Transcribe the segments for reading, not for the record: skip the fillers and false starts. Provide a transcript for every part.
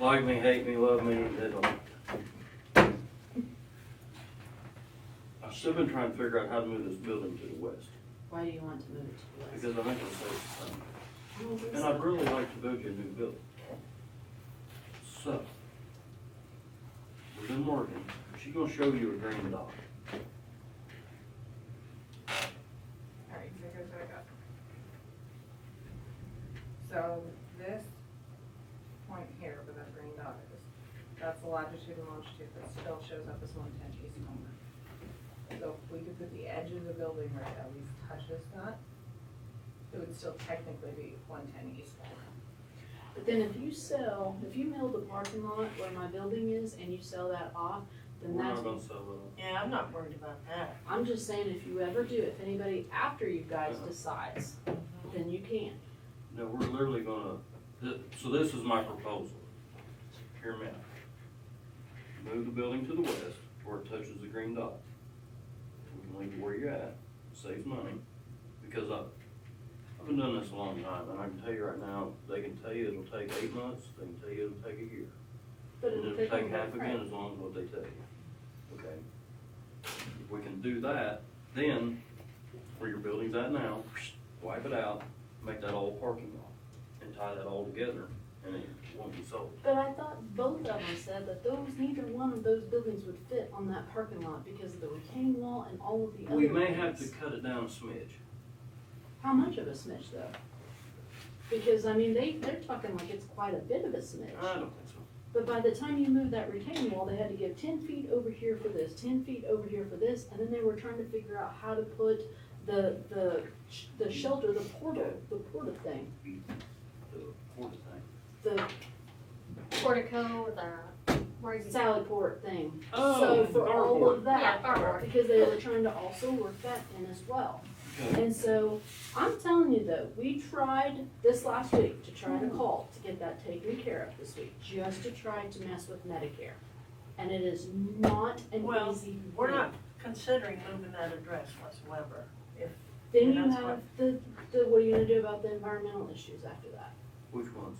Like me, hate me, love me, they don't. I've still been trying to figure out how to move this building to the west, Why do you want to move it to the west? because I think it'll save some time. I don't think And so. I'd really like to build you a new building. So, we've been working, she's gonna show you a green dot. Alright, so here's what I got. So this point here where that green dot is, that's the latitude and longitude that still shows up as 110 East Homer. So if we could put the edge of the building where it at least touches that, it would still technically be 110 East Homer. But then if you mill the parking lot where my building is and you sell that off, then We're that's, not gonna sell it. Yeah, I'm not worried about that. I'm just saying if you ever do, if anybody after you guys decides, then you can. No, we're literally gonna, so this is my proposal. Hear me out. Move the building to the west where it touches the green dot. We can leave it where you're at, saves money, because I've been doing this a long time, and I can tell you right now, they can tell you it'll take 8 months, they can tell you it'll take a year. But And it'll it'll take longer, half again as long as what they tell you. Okay? If we can do that, then where your building's at now, wipe it out, make that all parking lot, and tie that all together, and it won't be sold. But I thought both of them said that neither one of those buildings would fit on that parking lot because of the retaining wall and all of the other We may have to things. cut it down a smidge. How much of a smidge though? Because I mean, they're talking like it's quite a bit of a smidge. I don't think so. But by the time you move that retaining wall, they had to give 10 feet over here for this, 10 feet over here for this, and then they were trying to figure out how to put the shelter, the porta thing, The quarter thing. the Portico, where is it? Sally port thing. Oh, So for all carport. of that, Yeah, carport. because they were trying to also work that in as well. Okay. And so, I'm telling you though, we tried this last week to try to call to get that taken care of this week, just to try to mess with Medicare. And it is not an Well, easy thing. We're not considering moving that address whatsoever. Then Yeah, you that's have the, what are you gonna do about the environmental issues after that? Which ones?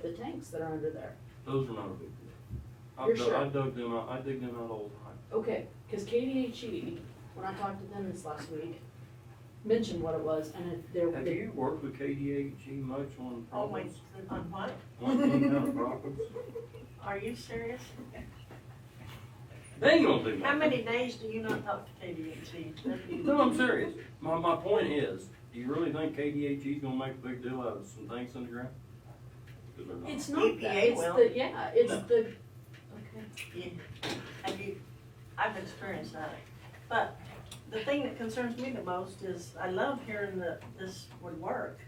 The tanks that are under there. Those are not a big deal. You're sure? I dig them out all the time. Okay, cause KDHE, when I talked to them this last week, mentioned what it was, and if there Have you worked with KDHE much on Oh, wait, problems? on what? On any kind of problems? Are you serious? They ain't gonna do nothing. How many days do you not talk to KDHE? No, I'm serious. My point is, do you really think KDHE's gonna make a big deal out of some things in the ground? 'Cause they're not. It's not that, EPA it's will. the, yeah, it's No. the, okay. I've experienced that. But the thing that concerns me the most is, I love hearing that this would work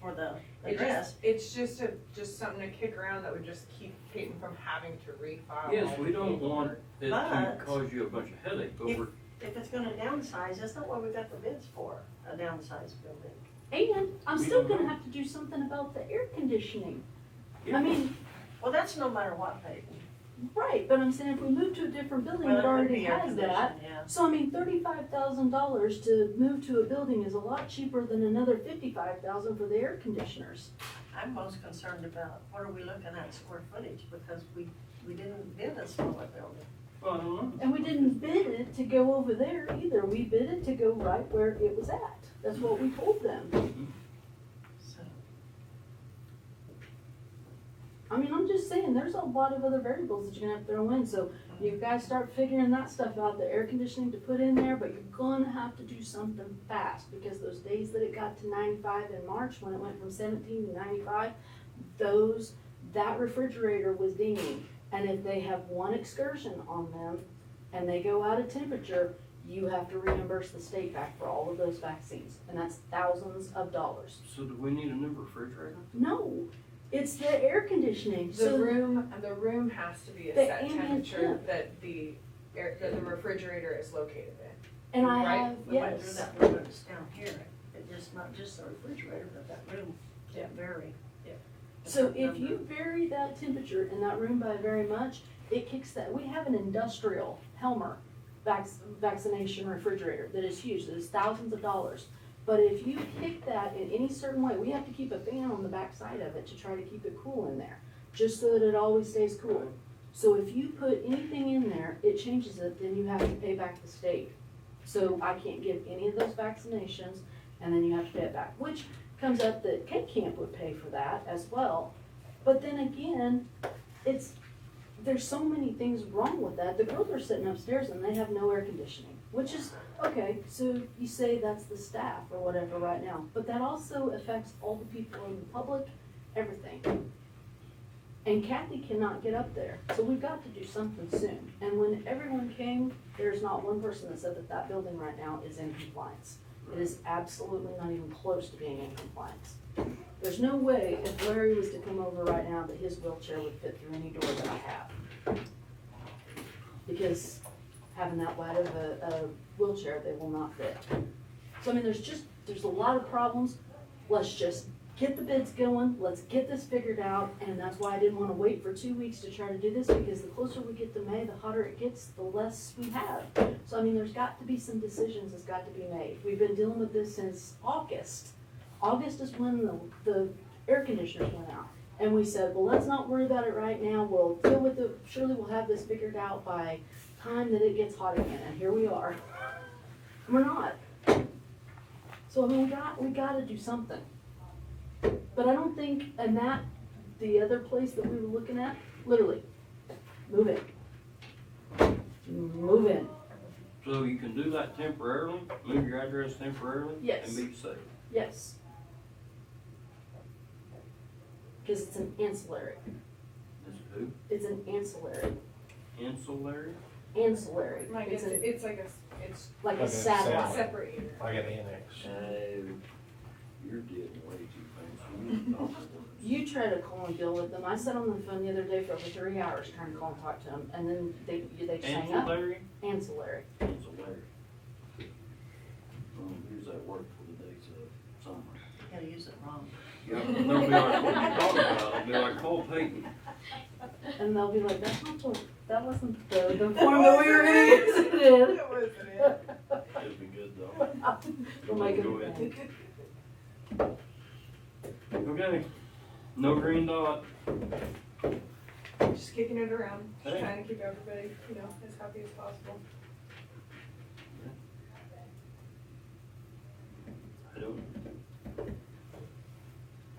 for the address. It's just something to kick around that would just keep Peyton from having to refile. Yes, all we the don't want paperwork. it to But- cause you a bunch of headache, but we're, If it's gonna downsize, that's not what we got the bids for, a downsized building. And I'm We still don't gonna know. have to do something about the air conditioning. Yeah. I mean, Well, that's no matter what, Peyton. right, but I'm saying if we move to a different building that Well, it would already be air has that, conditioned, yeah. so I mean, $35,000 to move to a building is a lot cheaper than another $55,000 for the air conditioners. I'm most concerned about, what are we looking at square footage, because we didn't bid a smaller building. well, I don't know. And we didn't bid it to go over there either, we bid it to go right where it was at. That's what we told them. So, I mean, I'm just saying, there's a lot of other variables that you're gonna have to throw in, so you guys start figuring that stuff out, the air conditioning to put in there, but you're gonna have to do something fast, because those days that it got to 95 in March, when it went from 17 to 95, that refrigerator was dinging. And if they have one excursion on them, and they go out of temperature, you have to reimburse the state back for all of those vaccines, and that's thousands of dollars. So do we need a new refrigerator? No, it's the air conditioning, The so. room has to be a The set ambient temperature temp. that the refrigerator is located in. And I Right, have, we went through yes, that, we noticed down here, it just, not just the refrigerator, but that room can vary. so if you vary that temperature in that room by very much, it kicks that, we have an industrial Helmer vaccination refrigerator that is huge, that is thousands of dollars. But if you kick that in any certain way, we have to keep a fan on the back side of it to try to keep it cool in there. just so that it always stays cool. So if you put anything in there, it changes it, then you have to pay back the state. So I can't give any of those vaccinations, and then you have to pay it back, which comes up that K Camp would pay for that as well. But then again, there's so many things wrong with that. The girls are sitting upstairs and they have no air conditioning, which is, okay, so you say that's the staff or whatever right now, but that also affects all the people in the public, everything. And Kathy cannot get up there, so we've got to do something soon. And when everyone came, there's not one person that said that that building right now is in compliance. It is absolutely not even close to being in compliance. There's no way if Larry was to come over right now that his wheelchair would fit through any door that I have. Because having that wide of a wheelchair, they will not fit. So I mean, there's a lot of problems. Let's just get the bids going, let's get this figured out, and that's why I didn't wanna wait for 2 weeks to try to do this, because the closer we get to May, the hotter it gets, the less we have. So I mean, there's got to be some decisions that's got to be made. We've been dealing with this since August. August is when the air conditioners went out. And we said, well, let's not worry about it right now, we'll deal with it, surely we'll have this figured out by time that it gets hot again, and here we are. We're not. So I mean, we gotta do something. But I don't think, and that, the other place that we were looking at, literally, move in. Move in. So you can do that temporarily, move your address temporarily? Yes. And be safe? Yes. Because it's an ancillary. It's who? It's an ancillary. Ancillary? Ancillary. Like It's it's like like a Okay, satellite. separate unit. I got the annex. You're getting way too fancy. You try to call and deal with them. I sat on the phone the other day for over 3 hours trying to call and talk to them, and then they just hang up. Ancillary? Ancillary. Ancillary. Use that word for the days of summer. You gotta use it wrong. Yeah, and they'll be like, what are you talking about? I'll be like, call Peyton. And they'll be like, that wasn't the form that we were gonna use it in. That wasn't it. It'd be good though. We'll make Go it. ahead. Okay, no green dot. Just kicking it around, just Hey. trying to keep everybody, as happy as possible. I don't.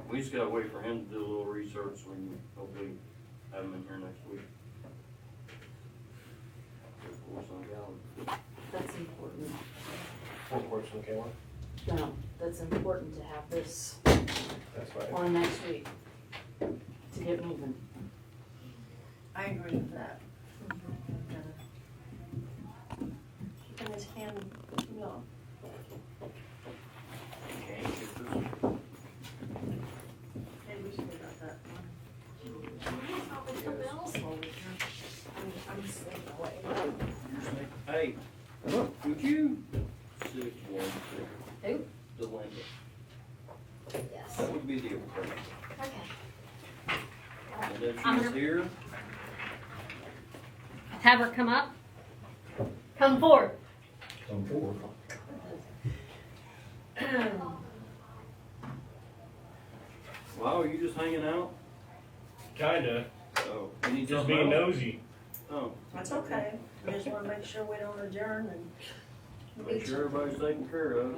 We just gotta wait for him to do a little research so we can hopefully have him in here next week. Of course, on Galvin. That's important. What works in K1? No, that's important to have this That's fine. on next week to get moving. I agree with that. Keeping his hand, Okay, get this. maybe we should about that one. I'm just staying away. Hey, would you sit one Who? the window? Yes. That would be the approach. Okay. And if I'm she's gonna- here, Have her come up. Come forward. Come forward. wow, are you just hanging out? Kinda. Oh, you need Just to being smell? nosy. Oh, That's okay. We just wanna make sure we don't adjourn and. make sure everybody's taken care of.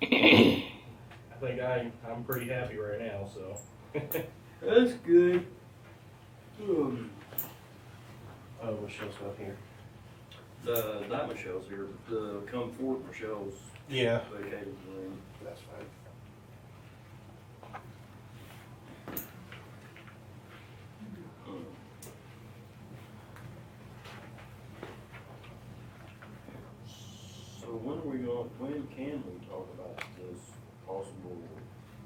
Mhm. I think I'm pretty happy right now, so. That's good. Oh, Michelle's not here. That Michelle's here, the come forth Michelle's Yeah. vacated the room. That's fine. So when can we talk about this possible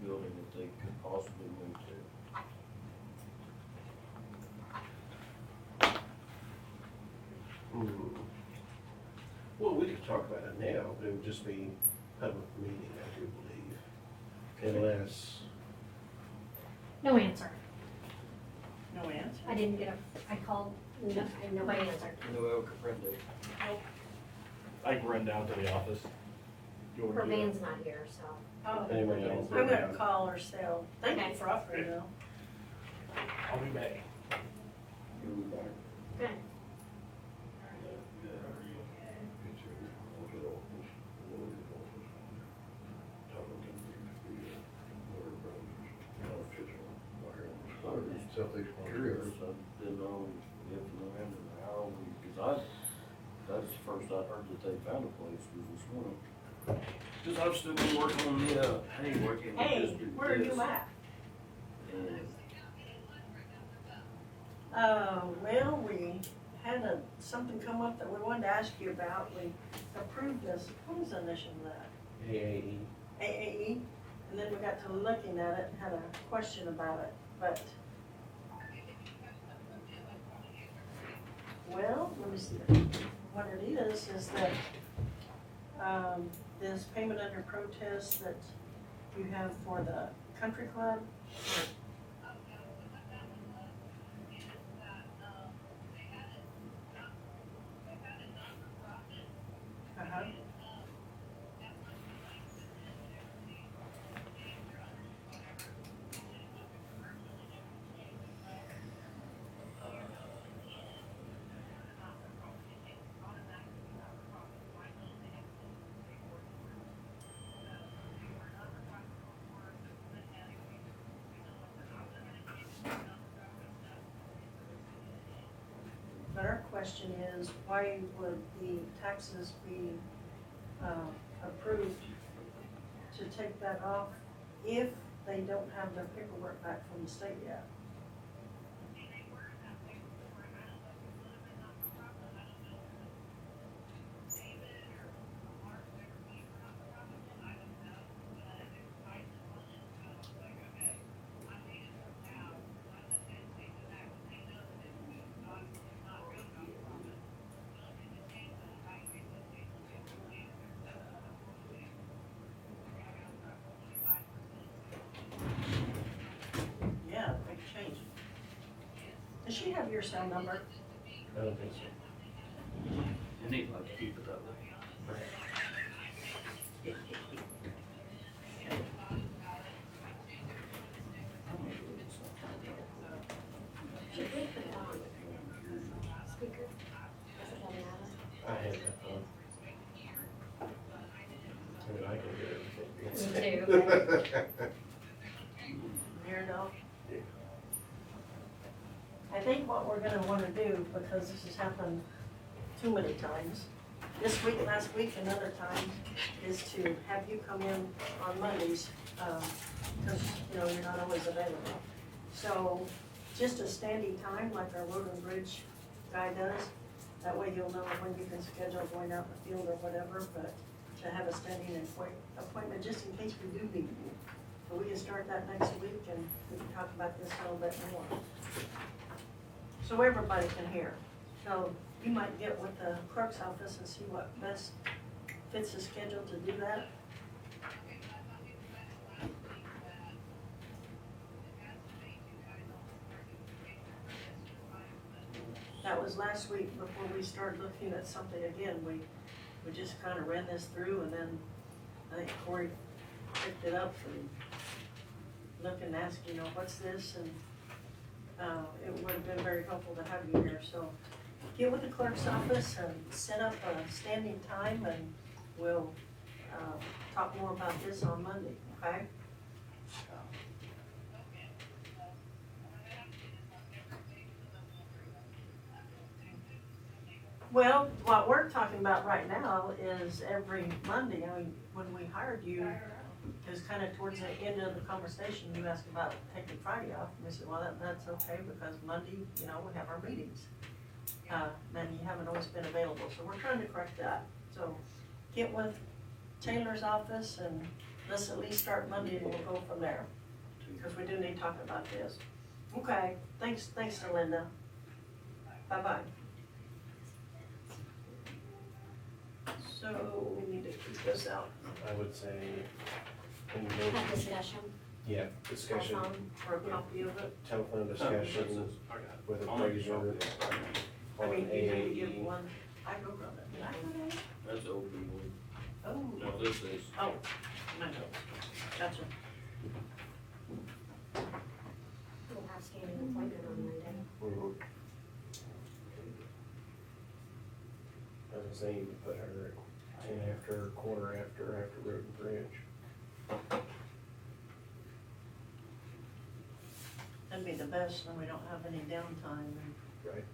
building that they could possibly move to? Well, we could talk about it now, but it would just be public meeting, I do believe. Unless, No answer. No answer. I didn't get a, I called, no, and nobody answered. No El Caprende. I can run down to the office. You want Her me to do man's not here, so. Oh. anybody else? I'm gonna call her cell. Thank you Okay. for offering though. I'll be back. You'll be back. Good. Curious, I didn't know if November, how, because that's the first I heard that they found a place was this morning. Cause I've still been working on the, hey, where can we Hey, just do where are this? you at? And Well, we had something come up that we wanted to ask you about. We approved this, what was the initial of that? AAE. AAE, and then we got to looking at it and had a question about it, but. Well, let me see. What it is that, this payment under protest that you have for the country club. Uh-huh. But our question is, why would the taxes be approved to take that off if they don't have their paperwork back from the state yet? Yeah, big change. Does she have your cell number? I don't think so. you need like to keep it that way. Speaker. Does it I have that phone. I mean, I can do Me everything. Here, no? I think what we're gonna wanna do, because this has happened too many times, this week, last week, and other times, is to have you come in on Mondays, because, you know, you're not always available. So, just a standing time, like our road and bridge guy does, that way you'll know when you can schedule going out in the field or whatever, but to have a standing appointment, just in case we do need you. So we can start that next week, and we can talk about this a little bit more. So everybody can hear. So you might get with the clerk's office and see what best fits the schedule to do that. That was last week before we started looking at something again. We just kind of ran this through, and then I think Corey picked it up and looked and asked, you know, what's this? And it would have been very helpful to have you here. So get with the clerk's office and set up a standing time, and we'll talk more about this on Monday, okay? Well, what we're talking about right now is every Monday. I mean, when we hired you, it was kind of towards the end of the conversation, you asked about taking Friday off. And we said, well, that's okay, because Monday, you know, we have our meetings. And you haven't always been available, so we're trying to correct that. So get with Taylor's office and let's at least start Monday, and we'll go from there. Because we do need to talk about this. Okay, thanks to Linda. Bye-bye. So we need to keep this out. I would say, when you Have go, discussion. yeah, discussion, Telephone. For a copy of it. telephone discussion with appraiser I on mean, you can give AAE. one. I wrote it. Did I write it? That's opioid. Oh. No, this is. Oh, my notes. Gotcha. We'll have standing appointment Mhm. As I say, you could put her at 10 after, quarter after road and bridge. That'd be the best, and we don't have any downtime. And Right.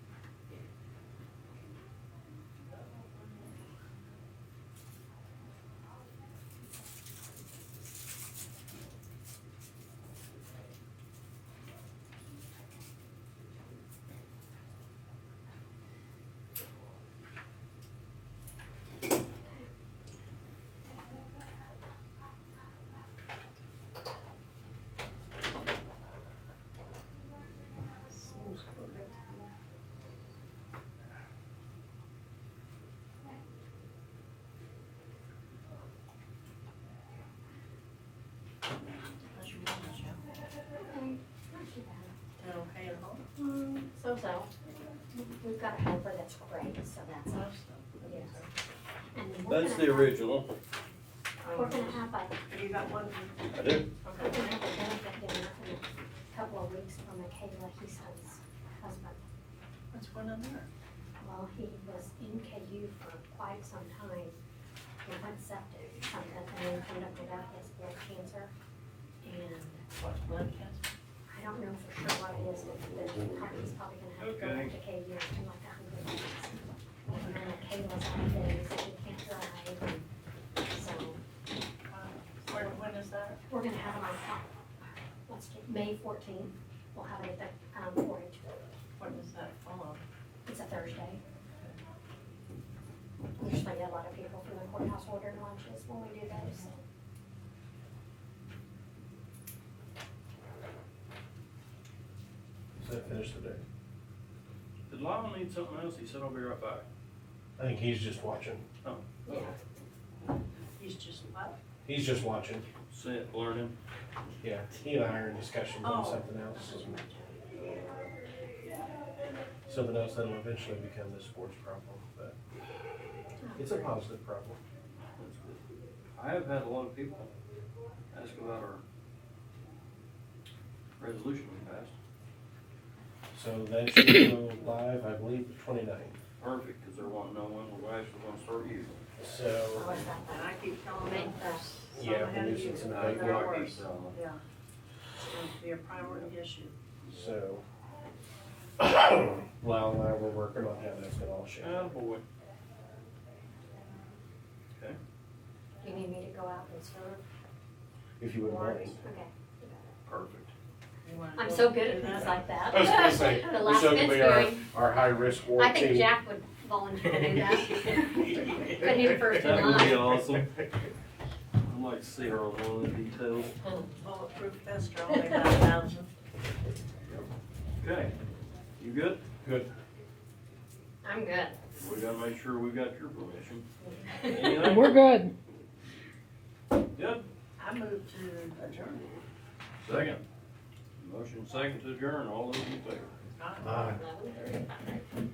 how's your mama, Joe? Not too bad. Doing okay at home? So-so. We've got a helper that's great, so that's Love it. stuff. Yes. And we're That's gonna the have- original. We're gonna have a, Have you got one? I do. we're gonna have a benefit dinner in a couple of weeks for Michaela, his husband. What's going on there? Well, he was in KU for quite some time. He went septic, something, and then come to find out he has blood cancer. And What's blood cancer? I don't know for sure what it is, but he's probably gonna have to go Okay. into KU in like 100 days. And then Michaela's on days that he can't drive, and so When is that? we're gonna have him on, let's get, May 14th, we'll have it at the, 4-H. What does that fall on? It's a Thursday. Usually a lot of people from the courthouse order lunches when we do those, so. Does that finish the day? Did Lyle need something else? He said, I'll be right back. I think he's just watching. Oh, Yeah. He's just what? He's just watching. sit, learning. Yeah, he and I are in discussions on Oh. something else. Something else that'll eventually become the sports problem, but it's a positive problem. That's good. I have had a lot of people ask about our resolution we passed. So that should go live, I believe, the 29th. Perfect, because they're wanting to know when we're actually gonna start using it. So, And I keep telling them there's some Yeah, ahead of you, nuisance and and abatement. they're I keep worse. telling them. Yeah. It's going to be a priority issue. so, Lyle and I were working on how that's gonna all shake Oh, out. boy. Okay. You need me to go out and serve If you wouldn't mind. warrants? Okay. Perfect. You wanna I'm go so good do at things that? like that. I was gonna say, The we last still could be our, Pittsburgh, our high-risk I ward think team. Jack would volunteer to do that. Couldn't even first in That would be line. awesome. I'd like to see her on one of the details. Bulletproof vest are only about 1,000. Okay. You good? Good. I'm good. We gotta make sure we got your permission. And Anything? we're good. Good. I moved to adjourn. Second. Motion second to adjourn. All those in favor? Aye. Aye. 11:35.